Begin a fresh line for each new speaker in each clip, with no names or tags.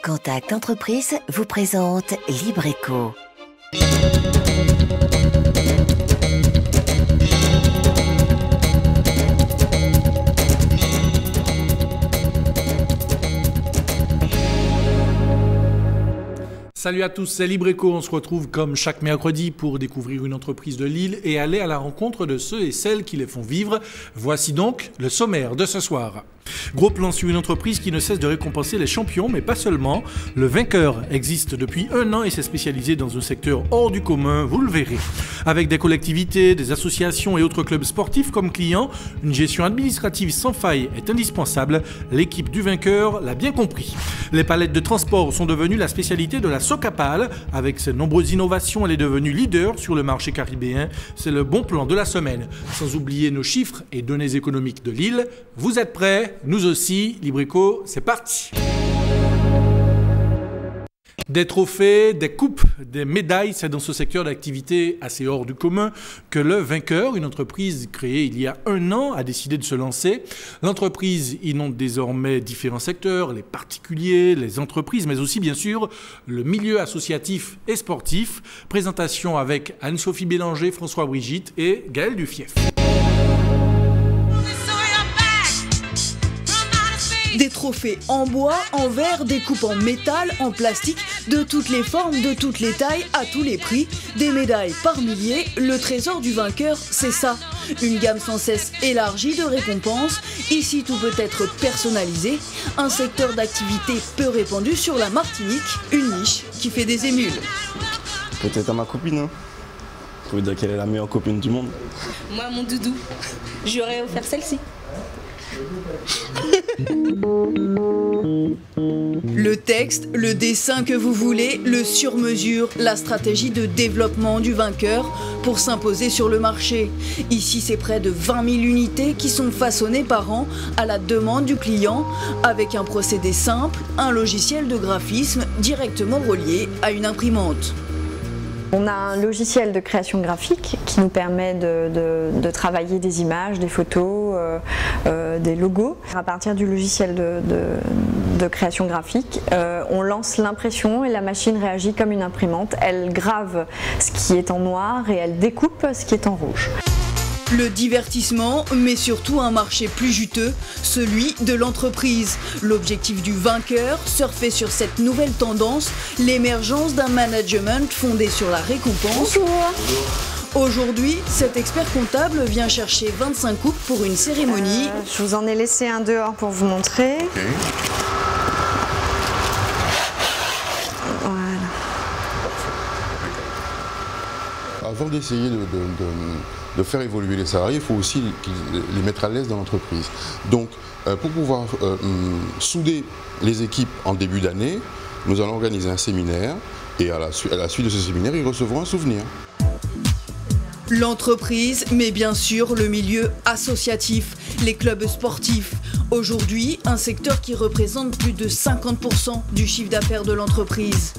Contact Entreprise vous présente Libreco.
Salut à tous, c'est Libreco. On se retrouve comme chaque mercredi pour découvrir une entreprise de Lille et aller à la rencontre de ceux et celles qui les font vivre. Voici donc le sommaire de ce soir. Gros plan sur une entreprise qui ne cesse de récompenser les champions, mais pas seulement. Le vainqueur existe depuis 1 an et s'est spécialisé dans un secteur hors du commun, vous le verrez. Avec des collectivités, des associations et autres clubs sportifs comme clients, une gestion administrative sans faille est indispensable. L'équipe du vainqueur l'a bien compris. Les palettes de transport sont devenues la spécialité de la Socapal. Avec ses nombreuses innovations, elle est devenue leader sur le marché caribéen. C'est le bon plan de la semaine. Sans oublier nos chiffres et données économiques de Lille. Vous êtes prêts ? Nous aussi, Libreco, c'est parti. Des trophées, des coupes, des médailles, c'est dans ce secteur d'activité assez hors du commun que le vainqueur, une entreprise créée il y a 1 an, a décidé de se lancer. L'entreprise inonde désormais différents secteurs, les particuliers, les entreprises, mais aussi bien sûr le milieu associatif et sportif. Présentation avec Anne-Sophie Bélanger, François Brigitte et Gaël Dufief.
Des trophées en bois, en verre, des coupes en métal, en plastique, de toutes les formes, de toutes les tailles, à tous les prix, des médailles par milliers. Le trésor du vainqueur, c'est ça. Une gamme sans cesse élargie de récompenses. Ici, tout peut être personnalisé. Un secteur d'activité peu répandu sur la Martinique. Une niche qui fait des émules.
Peut-être à ma copine, hein. Faut dire qu'elle est la meilleure copine du monde.
Moi, mon doudou, j'aurais offert celle-ci.
Le texte, le dessin que vous voulez, le sur-mesure, la stratégie de développement du vainqueur pour s'imposer sur le marché. Ici, c'est près de 20 000 unités qui sont façonnées par an à la demande du client avec un procédé simple, un logiciel de graphisme directement relié à une imprimante.
On a un logiciel de création graphique qui nous permet de travailler des images, des photos, des logos. À partir du logiciel de création graphique, on lance l'impression et la machine réagit comme une imprimante. Elle grave ce qui est en noir et elle découpe ce qui est en rouge.
Le divertissement, mais surtout un marché plus juteux, celui de l'entreprise. L'objectif du vainqueur, surfer sur cette nouvelle tendance, l'émergence d'un management fondé sur la récompense.
Bonjour.
Aujourd'hui, cet expert comptable vient chercher 25 coupes pour une cérémonie.
Je vous en ai laissé un dehors pour vous montrer.
Okay.
Voilà.
Avant d'essayer de faire évoluer les salariés, il faut aussi les mettre à l'aise dans l'entreprise. Donc, pour pouvoir souder les équipes en début d'année, nous allons organiser un séminaire et à la suite de ce séminaire, ils recevront un souvenir.
L'entreprise, mais bien sûr le milieu associatif, les clubs sportifs. Aujourd'hui, un secteur qui représente plus de 50% du chiffre d'affaires de l'entreprise.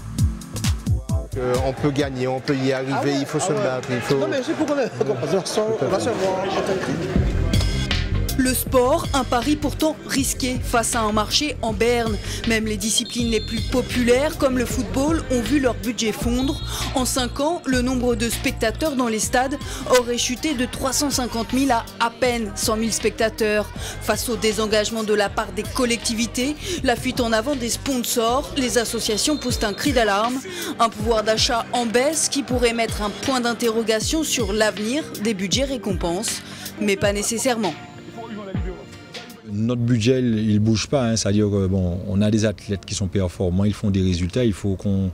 On peut gagner, on peut y arriver, il faut se battre, il faut... Non mais c'est pour Le sport, un pari pourtant risqué face à un marché en berne. Même les disciplines les plus populaires, comme le football, ont vu leur budget fondre. En 5 ans, le nombre de spectateurs dans les stades aurait chuté de 350 000 à peine 100 000 spectateurs. Face au désengagement de la part des collectivités, la fuite en avant des sponsors, les associations poussent un cri d'alarme. Un pouvoir d'achat en baisse qui pourrait mettre un point d'interrogation sur l'avenir des budgets récompenses, mais pas nécessairement.
Notre budget, il ne bouge pas, hein. C'est-à-dire qu'on a des athlètes qui sont performants, ils font des résultats, il faut qu'on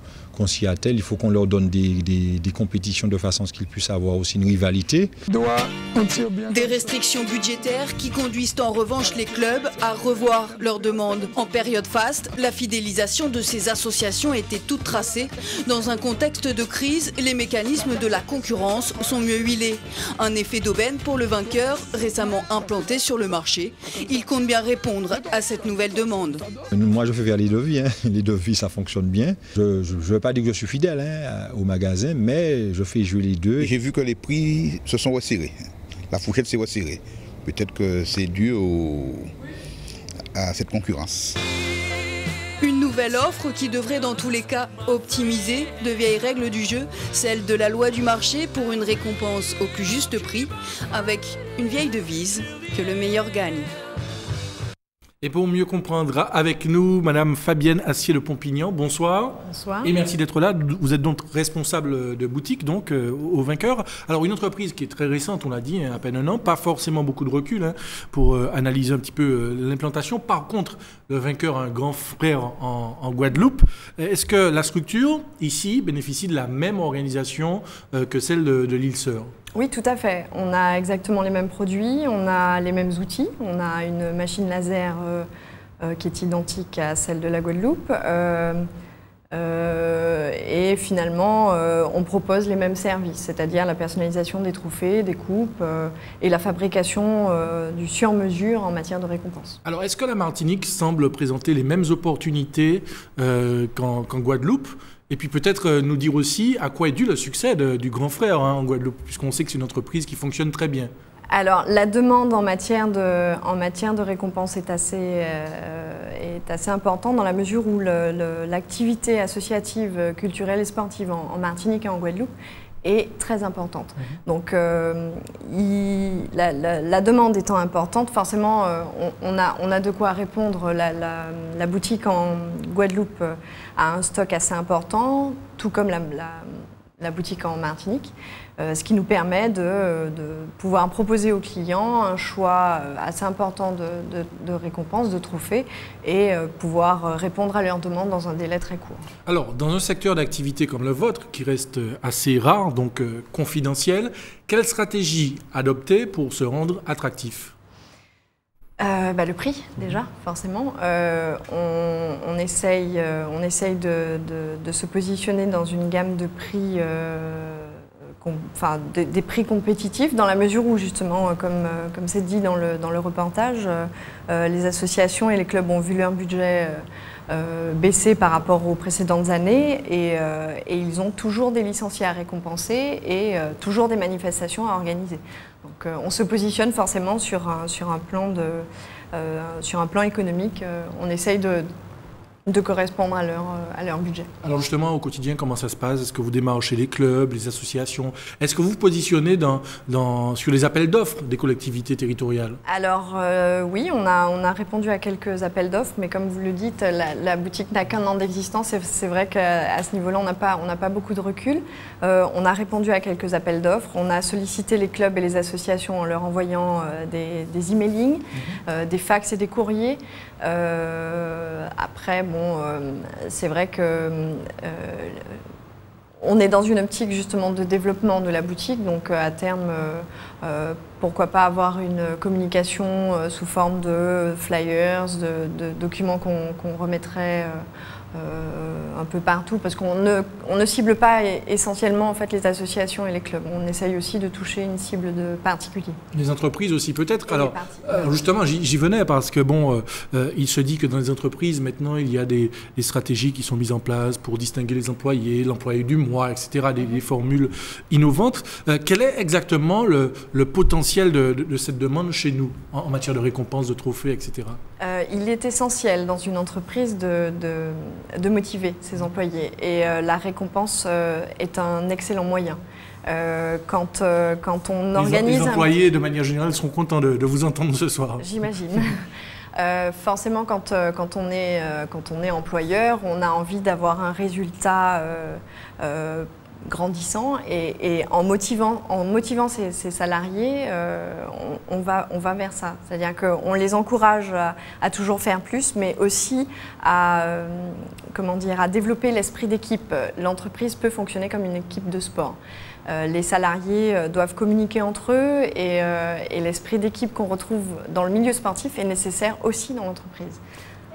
s'y attelle, il faut qu'on leur donne des compétitions de façon à ce qu'ils puissent avoir aussi une rivalité.
Des restrictions budgétaires qui conduisent en revanche les clubs à revoir leurs demandes. En période faste, la fidélisation de ces associations était toute tracée. Dans un contexte de crise, les mécanismes de la concurrence sont mieux huilés. Un effet d'aubaine pour le vainqueur, récemment implanté sur le marché. Il compte bien répondre à cette nouvelle demande.
Moi, je fais faire les devis, hein. Les devis, ça fonctionne bien. Je ne veux pas dire que je suis fidèle, hein, au magasin, mais je fais jouer les deux.
J'ai vu que les prix se sont resserrés. La fourchette s'est resserrée. Peut-être que c'est dû à cette concurrence.
Une nouvelle nouvelle offre qui devrait dans tous les cas optimiser de vieilles règles du jeu, celle de la loi du marché pour une récompense au plus juste prix, avec une vieille devise, que le meilleur gagne.
Et pour mieux comprendre, avec nous, Madame Fabienne Assier de Pompignan. Bonsoir.
Bonsoir.
Et merci d'être là. Vous êtes donc responsable de boutique, donc, au Vainqueur. Alors, une entreprise qui est très récente, on l'a dit, à peine un an, pas forcément beaucoup de recul pour analyser un petit peu l'implantation. Par contre, le Vainqueur a un grand frère en Guadeloupe. Est-ce que la structure, ici, bénéficie de la même organisation que celle de l'île Sœur ?
Oui, tout à fait. On a exactement les mêmes produits, on a les mêmes outils. On a une machine laser qui est identique à celle de la Guadeloupe. Et finalement, on propose les mêmes services, c'est-à-dire la personnalisation des trophées, des coupes et la fabrication du sur-mesure en matière de récompense.
Alors, est-ce que la Martinique semble présenter les mêmes opportunités qu'en Guadeloupe ? Et puis peut-être nous dire aussi à quoi est dû le succès du grand frère en Guadeloupe, puisqu'on sait que c'est une entreprise qui fonctionne très bien.
Alors, la demande en matière de récompense est assez importante dans la mesure où l'activité associative, culturelle et sportive en Martinique et en Guadeloupe est très importante. Donc, la demande étant importante, forcément, on a de quoi répondre. La boutique en Guadeloupe a un stock assez important, tout comme la boutique en Martinique, ce qui nous permet de pouvoir proposer aux clients un choix assez important de récompenses, de trophées, et pouvoir répondre à leurs demandes dans un délai très court.
Alors, dans un secteur d'activité comme le vôtre, qui reste assez rare, donc confidentiel, quelle stratégie adopter pour se rendre attractif ?
Le prix, déjà, forcément. On essaye de se positionner dans une gamme de prix, des prix compétitifs, dans la mesure où, justement, comme c'est dit dans le reportage, les associations et les clubs ont vu leur budget baisser par rapport aux précédentes années et ils ont toujours des licenciés à récompenser et toujours des manifestations à organiser. Donc on se positionne forcément sur un plan économique. On essaye de correspondre à leur budget.
Alors justement, au quotidien, comment ça se passe? Est-ce que vous démarchez les clubs, les associations? Est-ce que vous vous positionnez sur les appels d'offres des collectivités territoriales?
Alors oui, on a répondu à quelques appels d'offres, mais comme vous le dites, la boutique n'a qu'un an d'existence. C'est vrai qu'à ce niveau-là, on n'a pas beaucoup de recul. On a répondu à quelques appels d'offres. On a sollicité les clubs et les associations en leur envoyant des emailings, des fax et des courriers. Après, c'est vrai que on est dans une optique justement de développement de la boutique, donc à terme, pourquoi pas avoir une communication sous forme de flyers, de documents qu'on remettrait un peu partout, parce qu'on ne cible pas essentiellement en fait les associations et les clubs. On essaye aussi de toucher une cible de particuliers. Les
entreprises aussi peut-être. Alors justement, j'y venais parce que il se dit que dans les entreprises maintenant il y a des stratégies qui sont mises en place pour distinguer les employés, l'employé du mois, etc. Des formules innovantes. Quel est exactement le potentiel de cette demande chez nous en matière de récompenses, de trophées, etc.
Il est essentiel dans une entreprise de motiver ses employés et la récompense est un excellent moyen. Quand on organise...
Les employés, de manière générale, seront contents de vous entendre ce soir.
J'imagine. Forcément, quand on est employeur, on a envie d'avoir un résultat grandissant et en motivant ses salariés, on va vers ça. C'est-à-dire qu'on les encourage à toujours faire plus, mais aussi à développer l'esprit d'équipe. L'entreprise peut fonctionner comme une équipe de sport. Les salariés doivent communiquer entre eux et l'esprit d'équipe qu'on retrouve dans le milieu sportif est nécessaire aussi dans l'entreprise.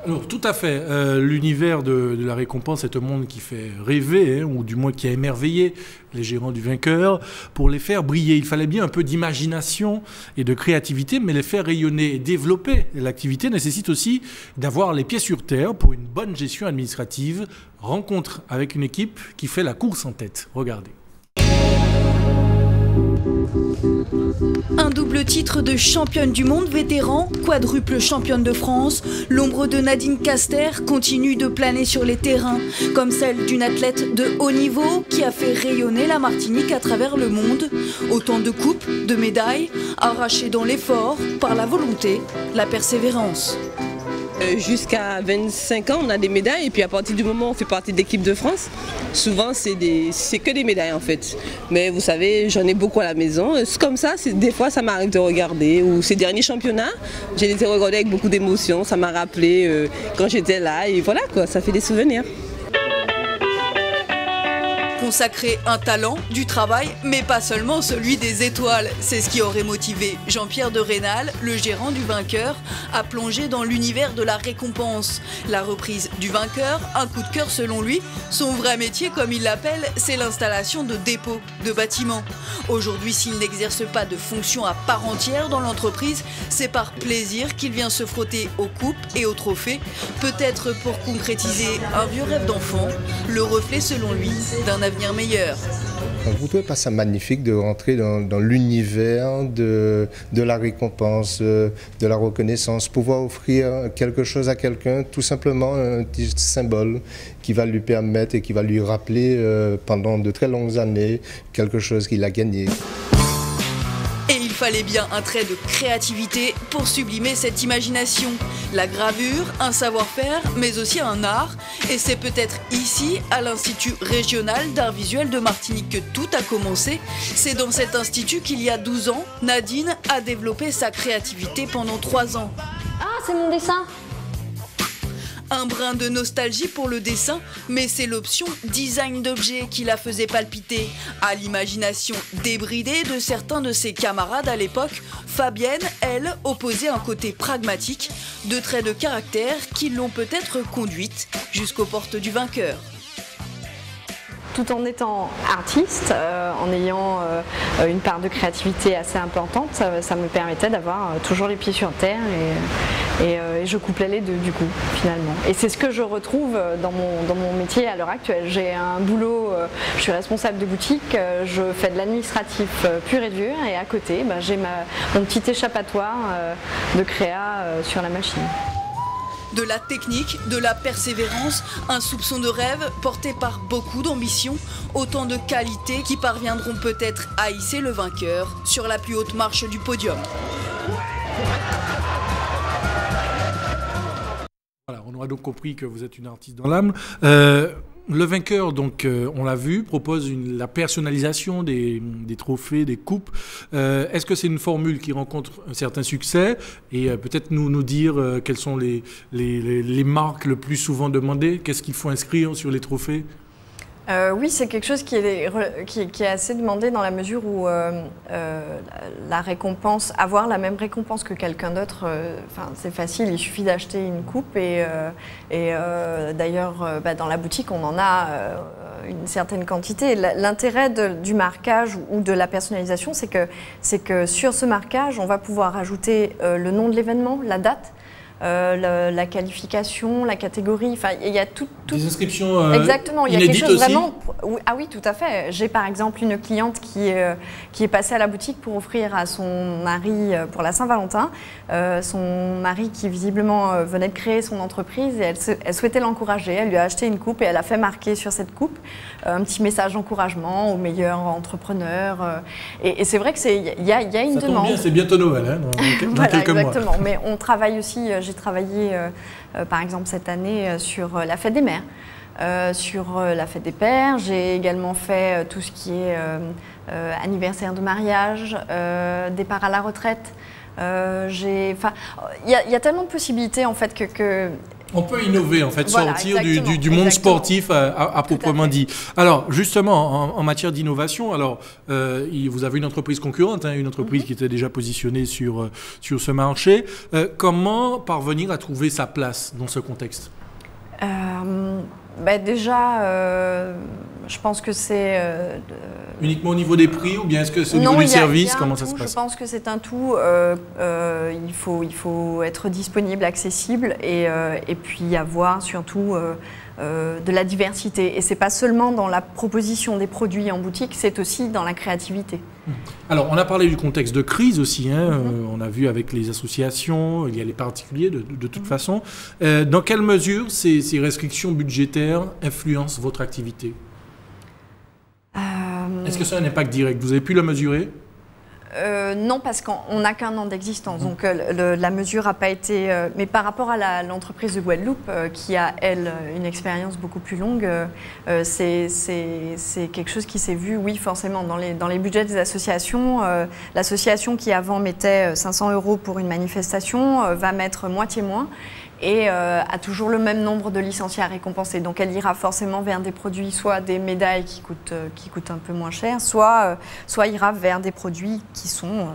Alors, tout à fait. L'univers de la récompense est un monde qui fait rêver, ou du moins qui a émerveillé les gérants du Vainqueur. Pour les faire briller, il fallait bien un peu d'imagination et de créativité, mais les faire rayonner et développer l'activité nécessite aussi d'avoir les pieds sur terre pour une bonne gestion administrative. Rencontre avec une équipe qui fait la course en tête. Regardez.
Un double titre de championne du monde vétéran, quadruple championne de France, l'ombre de Nadine Caster continue de planer sur les terrains, comme celle d'une athlète de haut niveau qui a fait rayonner la Martinique à travers le monde. Autant de coupes, de médailles, arrachées dans l'effort, par la volonté, la persévérance.
Jusqu'à 25 ans, on a des médailles et puis à partir du moment où on fait partie de l'équipe de France, souvent c'est que des médailles en fait. Mais vous savez, j'en ai beaucoup à la maison. Comme ça, des fois ça m'arrive de regarder. Ou ces derniers championnats, j'ai été regarder avec beaucoup d'émotion. Ça m'a rappelé quand j'étais là et voilà quoi, ça fait des souvenirs.
Consacrer un talent, du travail, mais pas seulement celui des étoiles. C'est ce qui aurait motivé Jean-Pierre de Rénal, le gérant du vainqueur, à plonger dans l'univers de la récompense. La reprise du vainqueur, un coup de cœur selon lui. Son vrai métier, comme il l'appelle, c'est l'installation de dépôts, de bâtiments. Aujourd'hui, s'il n'exerce pas de fonction à part entière dans l'entreprise, c'est par plaisir qu'il vient se frotter aux coupes et aux trophées, peut-être pour concrétiser un vieux rêve d'enfant, le reflet selon lui d'un avenir meilleur.
Vous trouvez pas ça magnifique de rentrer dans l'univers de la récompense, de la reconnaissance, pouvoir offrir quelque chose à quelqu'un, tout simplement un petit symbole qui va lui permettre et qui va lui rappeler pendant de très longues années quelque chose qu'il a gagné.
Et il fallait bien un trait de créativité pour sublimer cette imagination. La gravure, un savoir-faire, mais aussi un art. Et c'est peut-être ici, à l'Institut régional d'art visuel de Martinique, que tout a commencé. C'est dans cet institut qu'il y a 12 ans, Nadine a développé sa créativité pendant 3 ans.
Ah, c'est mon dessin!
Un brin de nostalgie pour le dessin, mais c'est l'option design d'objets qui la faisait palpiter. À l'imagination débridée de certains de ses camarades à l'époque, Fabienne, elle, opposait un côté pragmatique, de traits de caractère qui l'ont peut-être conduite jusqu'aux portes du vainqueur.
Tout en étant artiste, en ayant une part de créativité assez importante, ça me permettait d'avoir toujours les pieds sur terre et je couplais les deux du coup finalement. Et c'est ce que je retrouve dans mon métier à l'heure actuelle. J'ai un boulot, je suis responsable de boutique, je fais de l'administratif pur et dur et à côté j'ai mon petit échappatoire de créa sur la machine.
De la technique, de la persévérance, un soupçon de rêve porté par beaucoup d'ambition, autant de qualités qui parviendront peut-être à hisser le vainqueur sur la plus haute marche du podium.
Voilà, on aura donc compris que vous êtes une artiste dans l'âme. Le vainqueur, donc, on l'a vu, propose la personnalisation des trophées, des coupes. Est-ce que c'est une formule qui rencontre un certain succès? Et peut-être nous dire quelles sont les marques le plus souvent demandées? Qu'est-ce qu'il faut inscrire sur les trophées?
Oui, c'est quelque chose qui est assez demandé dans la mesure où la récompense, avoir la même récompense que quelqu'un d'autre, c'est facile, il suffit d'acheter une coupe et d'ailleurs dans la boutique on en a une certaine quantité. L'intérêt du marquage ou de la personnalisation, c'est que sur ce marquage, on va pouvoir ajouter le nom de l'événement, la date, la qualification, la catégorie, enfin il y a tout.
Des inscriptions
exactement, il y a quelque chose
aussi.
Vraiment. Ah oui, tout à fait. J'ai par exemple une cliente qui est passée à la boutique pour offrir à son mari pour la Saint-Valentin, son mari qui visiblement venait de créer son entreprise et elle souhaitait l'encourager. Elle lui a acheté une coupe et elle a fait marquer sur cette coupe un petit message d'encouragement aux meilleurs entrepreneurs. Et c'est vrai que il y a une demande. Ça tombe
bien, c'est bientôt Noël, hein, dans quelques mois.
Exactement. Mais on travaille aussi. J'ai travaillé par exemple cette année sur la fête des mères, sur la fête des pères. J'ai également fait tout ce qui est anniversaire de mariage, départ à la retraite. Il y a tellement de possibilités en fait que
on peut innover, en fait,
voilà,
sortir du monde sportif à proprement dit. Alors, justement, en matière d'innovation, alors vous avez une entreprise concurrente, hein, une entreprise qui était déjà positionnée sur ce marché. Comment parvenir à trouver sa place dans ce contexte?
Déjà, Je pense que c'est...
Uniquement au niveau des prix ou bien est-ce que c'est au niveau du service? Comment ça se passe?
Je pense que c'est un tout. Il faut être disponible, accessible et puis avoir surtout de la diversité. Et ce n'est pas seulement dans la proposition des produits en boutique, c'est aussi dans la créativité.
Alors, on a parlé du contexte de crise aussi, hein. On a vu avec les associations, il y a les particuliers de toute façon. Dans quelle mesure ces restrictions budgétaires influencent votre activité? Est-ce que ça a un impact direct? Vous avez pu le mesurer?
Non, parce qu'on n'a qu'un an d'existence, donc la mesure n'a pas été... mais par rapport à l'entreprise de Guadeloupe, qui a, elle, une expérience beaucoup plus longue, c'est quelque chose qui s'est vu, oui, forcément, dans les budgets des associations. L'association qui avant mettait 500 € pour une manifestation va mettre moitié moins et a toujours le même nombre de licenciés à récompenser. Donc elle ira forcément vers des produits, soit des médailles qui coûtent un peu moins cher, soit ira vers des produits qui sont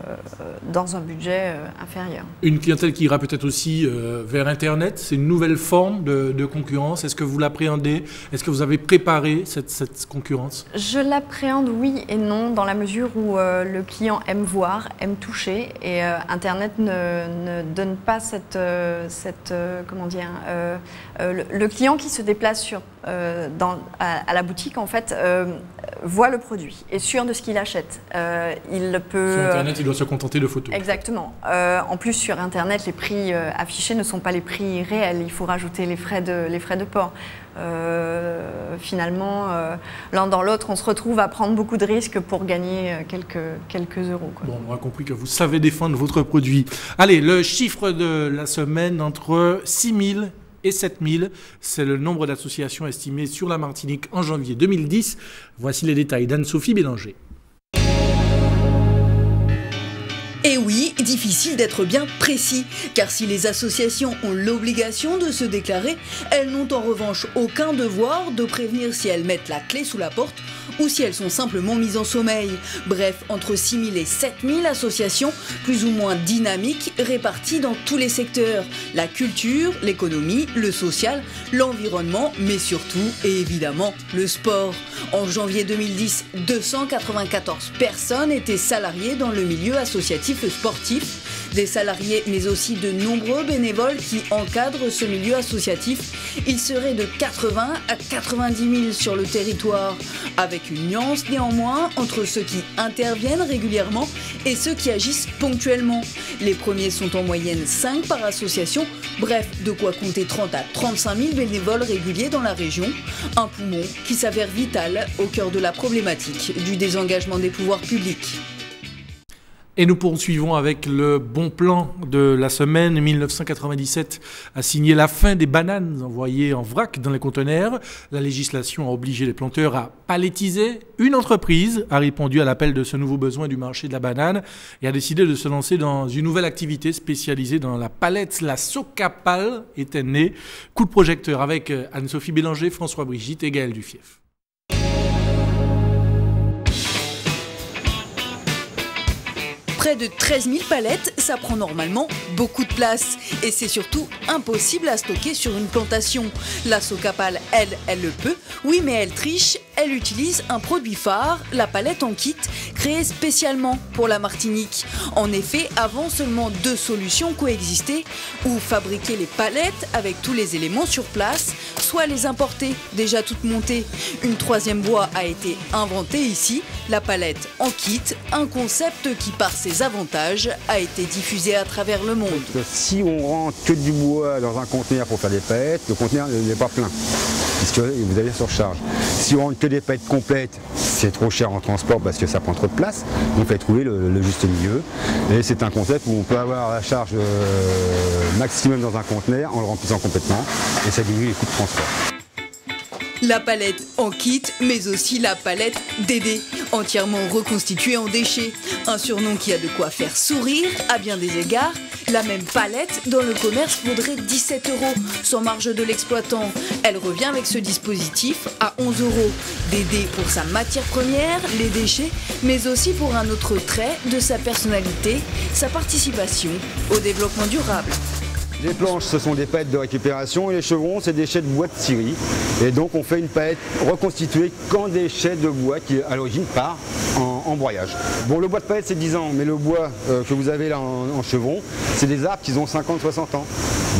dans un budget inférieur. Une
clientèle qui ira peut-être aussi vers Internet, c'est une nouvelle forme de concurrence. Est-ce que vous l'appréhendez? Est-ce que vous avez préparé cette concurrence?
Je l'appréhende oui et non, dans la mesure où le client aime voir, aime toucher, et Internet ne donne pas comment dire, le client qui se déplace à la boutique, en fait, voit le produit, est sûr de ce qu'il achète. Il peut...
Sur Internet, il doit se contenter de photos.
Exactement. En plus, sur Internet, les prix affichés ne sont pas les prix réels. Il faut rajouter les frais de port. Finalement, l'un dans l'autre, on se retrouve à prendre beaucoup de risques pour gagner quelques euros, quoi.
Bon, on a compris que vous savez défendre votre produit. Allez, le chiffre de la semaine, entre 6 000 et 7 000, c'est le nombre d'associations estimées sur la Martinique en janvier 2010. Voici les détails d'Anne-Sophie Bélanger.
Et oui, difficile d'être bien précis, car si les associations ont l'obligation de se déclarer, elles n'ont en revanche aucun devoir de prévenir si elles mettent la clé sous la porte ou si elles sont simplement mises en sommeil. Bref, entre 6 000 et 7 000 associations, plus ou moins dynamiques, réparties dans tous les secteurs. La culture, l'économie, le social, l'environnement, mais surtout, et évidemment, le sport. En janvier 2010, 294 personnes étaient salariées dans le milieu associatif sportif. Des salariés, mais aussi de nombreux bénévoles qui encadrent ce milieu associatif. Il serait de 80 à 90 000 sur le territoire, avec une nuance néanmoins entre ceux qui interviennent régulièrement et ceux qui agissent ponctuellement. Les premiers sont en moyenne 5 par association, bref, de quoi compter 30 à 35 000 bénévoles réguliers dans la région. Un poumon qui s'avère vital au cœur de la problématique du désengagement des pouvoirs publics.
Et nous poursuivons avec le bon plan de la semaine. 1997 a signé la fin des bananes envoyées en vrac dans les conteneurs. La législation a obligé les planteurs à palettiser. Une entreprise a répondu à l'appel de ce nouveau besoin du marché de la banane et a décidé de se lancer dans une nouvelle activité spécialisée dans la palette. La Socapal était née. Coup de projecteur avec Anne-Sophie Bélanger, François Brigitte et Gaël Dufief.
Près de 13 000 palettes, ça prend normalement beaucoup de place. Et c'est surtout impossible à stocker sur une plantation. La Socapal, elle le peut. Oui, mais elle triche. Elle utilise un produit phare, la palette en kit, créée spécialement pour la Martinique. En effet, avant seulement 2 solutions coexistaient, ou fabriquer les palettes avec tous les éléments sur place, soit les importer déjà toutes montées. Une 3e voie a été inventée ici, la palette en kit, un concept qui par ses avantages a été diffusé à travers le monde.
Si on rentre que du bois dans un conteneur pour faire des palettes, le conteneur n'est pas plein, puisque vous avez surcharge. Si on rentre que des palettes complètes, c'est trop cher en transport parce que ça prend trop de place. On fait trouver le juste milieu. Et c'est un concept où on peut avoir la charge maximum dans un conteneur en le remplissant complètement et ça diminue les coûts de transport.
La palette en kit, mais aussi la palette Dédé, entièrement reconstituée en déchets. Un surnom qui a de quoi faire sourire à bien des égards. La même palette dans le commerce vaudrait 17 €, sans marge de l'exploitant. Elle revient avec ce dispositif à 11 €. Dédé pour sa matière première, les déchets, mais aussi pour un autre trait de sa personnalité, sa participation au développement durable.
Les planches, ce sont des palettes de récupération et les chevrons, c'est des déchets de bois de scierie. Et donc on fait une palette reconstituée qu'en déchets de bois qui à l'origine part en broyage. Bon, le bois de palette c'est 10 ans, mais le bois que vous avez là en chevron, c'est des arbres qui ont 50-60 ans.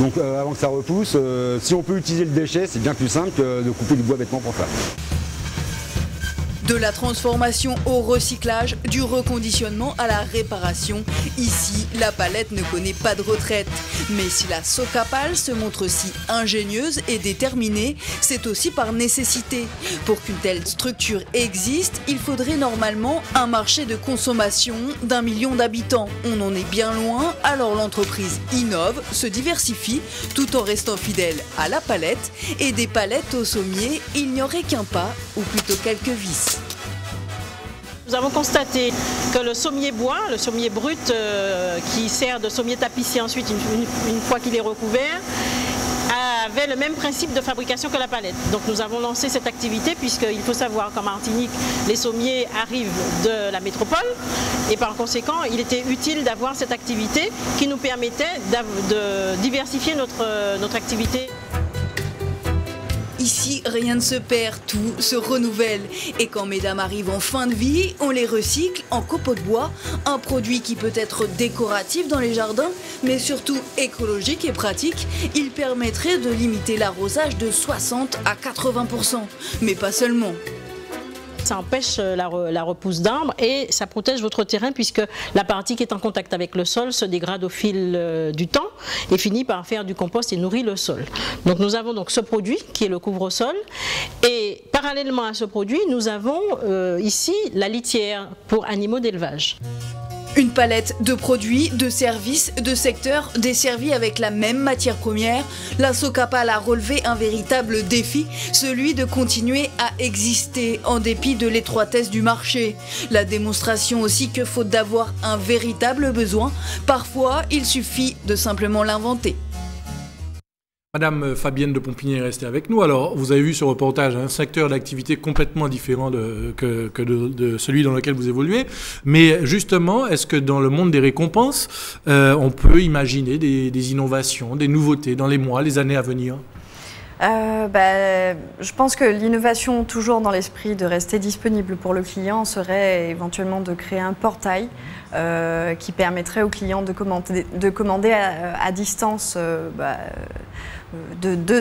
Donc avant que ça repousse, si on peut utiliser le déchet, c'est bien plus simple que de couper du bois bêtement pour ça.
De la transformation au recyclage, du reconditionnement à la réparation, ici, la palette ne connaît pas de retraite. Mais si la Socapal se montre si ingénieuse et déterminée, c'est aussi par nécessité. Pour qu'une telle structure existe, il faudrait normalement un marché de consommation d'1 million d'habitants. On en est bien loin, alors l'entreprise innove, se diversifie, tout en restant fidèle à la palette. Et des palettes au sommier, il n'y aurait qu'un pas, ou plutôt quelques vis.
Nous avons constaté que le sommier bois, le sommier brut qui sert de sommier tapissier ensuite une fois qu'il est recouvert, avait le même principe de fabrication que la palette. Donc nous avons lancé cette activité puisqu'il faut savoir qu'en Martinique, les sommiers arrivent de la métropole et par conséquent, il était utile d'avoir cette activité qui nous permettait de diversifier notre activité.
Ici, rien ne se perd, tout se renouvelle. Et quand mesdames arrivent en fin de vie, on les recycle en copeaux de bois. Un produit qui peut être décoratif dans les jardins, mais surtout écologique et pratique. Il permettrait de limiter l'arrosage de 60 à 80%. Mais pas seulement.
Ça empêche la repousse d'arbres et ça protège votre terrain puisque la partie qui est en contact avec le sol se dégrade au fil du temps et finit par faire du compost et nourrit le sol. Donc nous avons donc ce produit qui est le couvre-sol et parallèlement à ce produit, nous avons ici la litière pour animaux d'élevage.
Une palette de produits, de services, de secteurs desservis avec la même matière première, la Socapal a relevé un véritable défi, celui de continuer à exister en dépit de l'étroitesse du marché. La démonstration aussi que faute d'avoir un véritable besoin, parfois il suffit de simplement l'inventer.
Madame Fabienne de Pompigny est restée avec nous. Alors, vous avez vu ce reportage, un secteur d'activité complètement différent que celui dans lequel vous évoluez. Mais justement, est-ce que dans le monde des récompenses, on peut imaginer des innovations, des nouveautés dans les mois, les années à venir ?
Je pense que l'innovation, toujours dans l'esprit de rester disponible pour le client, serait éventuellement de créer un portail qui permettrait au client de commander à distance de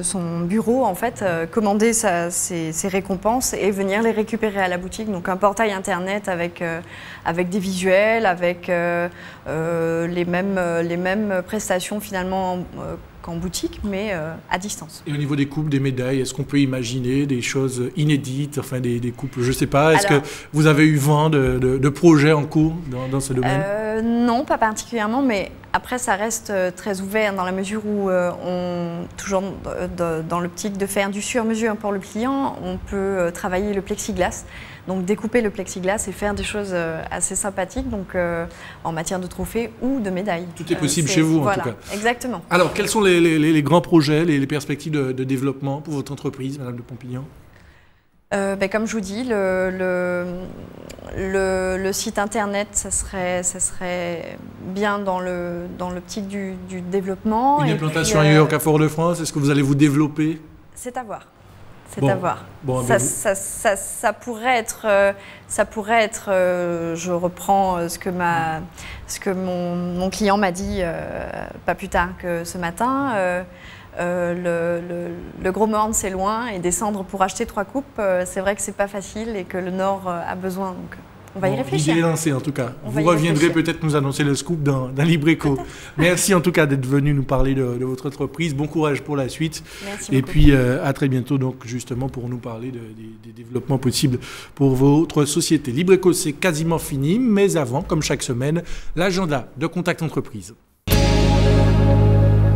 son bureau, en fait, commander ses récompenses et venir les récupérer à la boutique. Donc un portail internet avec des visuels, avec les mêmes prestations finalement qu'en boutique, mais à distance.
Et au niveau des coupes, des médailles, est-ce qu'on peut imaginer des choses inédites, enfin des coupes, je ne sais pas, est-ce que vous avez eu vent de projets en cours dans ce domaine ?
Non, pas particulièrement, mais après ça reste très ouvert dans la mesure où toujours dans l'optique de faire du sur-mesure pour le client, on peut travailler le plexiglas. Donc découper le plexiglas et faire des choses assez sympathiques donc, en matière de trophées ou de médailles.
Tout est possible chez vous en tout cas.
Exactement.
Alors quels sont les grands projets, les perspectives de développement pour votre entreprise, Madame de Pompignan ?
Comme je vous dis, le site internet, ça serait bien dans l'optique du développement.
Une implantation ailleurs qu'à Fort-de-France, est-ce que vous allez vous développer ?
C'est à voir. C'est à voir.
Bon,
ça pourrait être, je reprends ce que mon client m'a dit pas plus tard que ce matin. Le Gros Morne c'est loin et descendre pour acheter 3 coupes, c'est vrai que c'est pas facile et que le Nord a besoin. Donc on va y réfléchir.
L'idée est lancée en tout cas. Vous reviendrez peut-être nous annoncer le scoop d'un Libreco. Merci en tout cas d'être venu nous parler de votre entreprise. Bon courage pour la suite.
Merci
et
beaucoup.
Puis à très bientôt donc justement pour nous parler des développements possibles pour votre société. Libreco c'est quasiment fini, mais avant, comme chaque semaine, l'agenda de Contact Entreprise.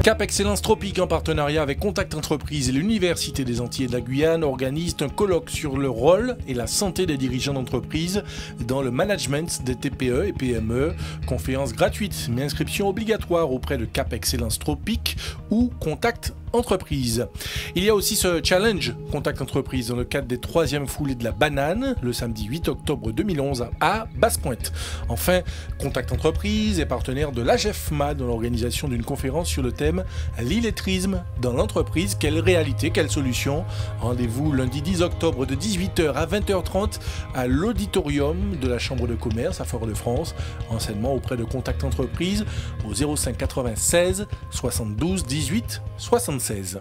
Cap Excellence Tropique, en partenariat avec Contact Entreprise et l'Université des Antilles et de la Guyane, organise un colloque sur le rôle et la santé des dirigeants d'entreprise dans le management des TPE et PME. Conférence gratuite, mais inscription obligatoire auprès de Cap Excellence Tropique ou Contact entreprise. Il y a aussi ce challenge Contact Entreprise dans le cadre des 3e foulées de la banane, le samedi 8 octobre 2011 à Basse-Pointe. Enfin, Contact Entreprise est partenaire de l'AGEFMA dans l'organisation d'une conférence sur le thème « L'illettrisme dans l'entreprise, quelle réalité, quelle solution ?» Rendez-vous lundi 10 octobre de 18h à 20h30 à l'auditorium de la Chambre de commerce à Fort-de-France. Renseignements auprès de Contact Entreprise au 05 96 72 18 76.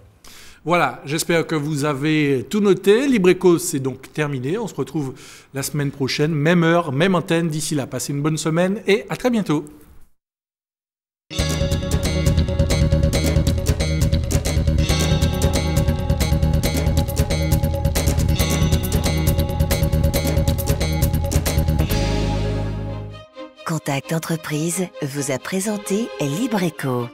Voilà, j'espère que vous avez tout noté. Libreco, c'est donc terminé. On se retrouve la semaine prochaine, même heure, même antenne. D'ici là, passez une bonne semaine et à très bientôt.
Contact Entreprise vous a présenté Libreco.